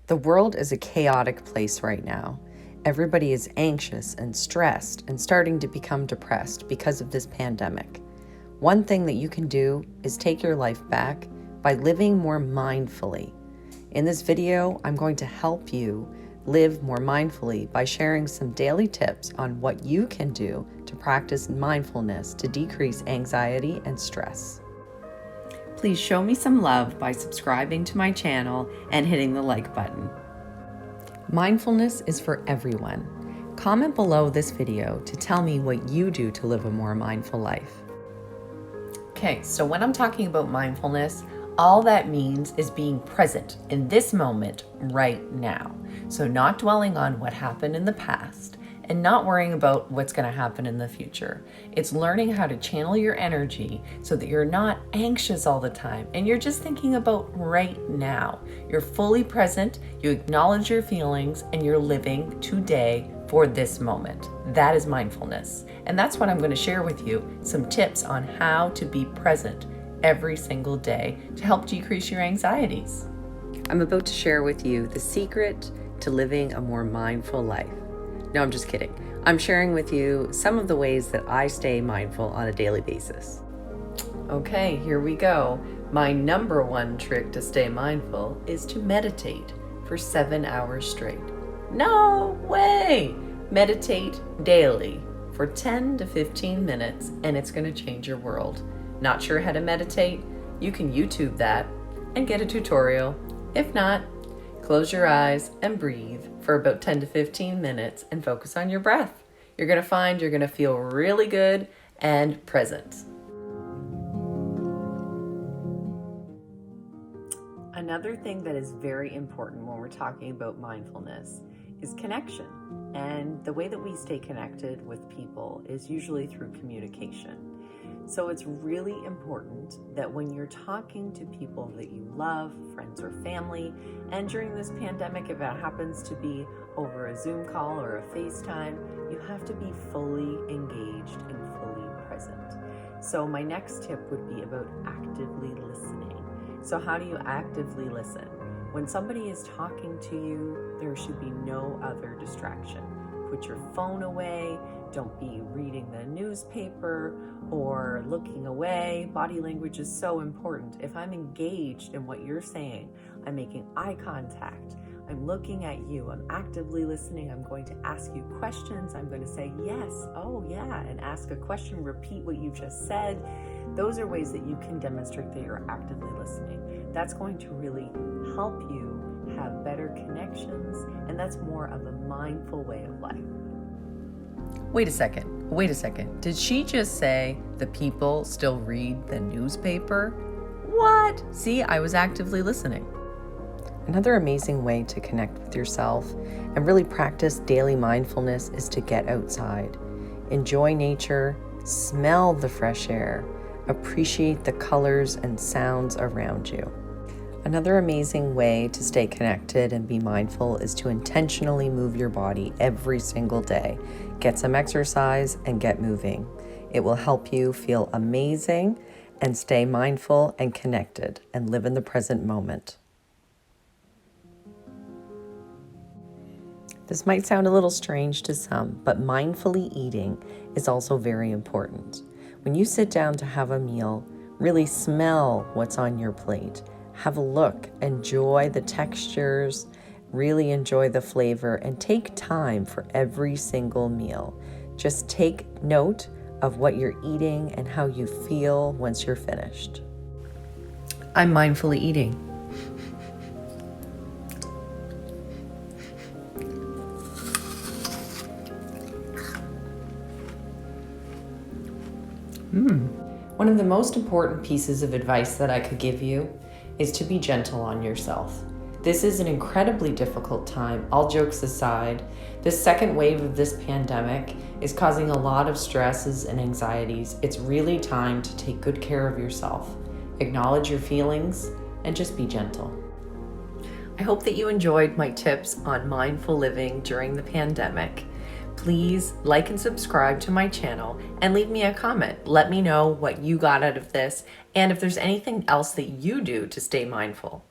The world is a chaotic place right now. Everybody is anxious and stressed and starting to become depressed because of this pandemic. One thing that you can do is take your life back by living more mindfully. In this video, I'm going to help you live more mindfully by sharing some daily tips on what you can do to practice mindfulness to decrease anxiety and stress. Please show me some love by subscribing to my channel and hitting the like button. Mindfulness is for everyone. Comment below this video to tell me what you do to live a more mindful life. Okay, so when I'm talking about mindfulness, all that means is being present in this moment right now. So not dwelling on what happened in the past and not worrying about what's going to happen in the future. It's learning how to channel your energy so that you're not anxious all the time and you're just thinking about right now. You're fully present, you acknowledge your feelings, and you're living today for this moment. That is mindfulness. And that's what I'm going to share with you, some tips on how to be present every single day to help decrease your anxieties. I'm about to share with you the secret to living a more mindful life. No, I'm just kidding. I'm sharing with you some of the ways that I stay mindful on a daily basis. Okay, here we go. My number one trick to stay mindful is to meditate for 7 hours straight. No way! Meditate daily for 10 to 15 minutes and it's going to change your world. Not sure how to meditate? You can YouTube that and get a tutorial. If not, close your eyes and breathe for about 10 to 15 minutes and focus on your breath. You're going to find you're going to feel really good and present. Another thing that is very important when we're talking about mindfulness is connection. And the way that we stay connected with people is usually through communication. So it's really important that when you're talking to people that you love, friends or family, and during this pandemic, if it happens to be over a Zoom call or a FaceTime, you have to be fully engaged and fully present. So my next tip would be about actively listening. So how do you actively listen? When somebody is talking to you, there should be no other distraction. Put your phone away. Don't be reading the newspaper or looking away. Body language is so important. If I'm engaged in what you're saying, I'm making eye contact, I'm looking at you, I'm actively listening, I'm going to ask you questions, I'm going to say yes, oh yeah, and ask a question, repeat what you just said. Those are ways that you can demonstrate that you're actively listening. That's going to really help you have better connections, and that's more of a mindful way of life. Wait a second. Did she just say the people still read the newspaper? What? See, I was actively listening. Another amazing way to connect with yourself and really practice daily mindfulness is to get outside. Enjoy nature, smell the fresh air, appreciate the colors and sounds around you. Another amazing way to stay connected and be mindful is to intentionally move your body every single day. Get some exercise and get moving. It will help you feel amazing and stay mindful and connected and live in the present moment. This might sound a little strange to some, but mindfully eating is also very important. When you sit down to have a meal, really smell what's on your plate. Have a look, enjoy the textures, really enjoy the flavor, and take time for every single meal. Just take note of what you're eating and how you feel once you're finished. I'm mindfully eating. One of the most important pieces of advice that I could give you is to be gentle on yourself. This is an incredibly difficult time. All jokes aside, this second wave of this pandemic is causing a lot of stresses and anxieties. It's really time to take good care of yourself. Acknowledge your feelings and just be gentle. I hope that you enjoyed my tips on mindful living during the pandemic. Please like and subscribe to my channel and leave me a comment. Let me know what you got out of this and if there's anything else that you do to stay mindful.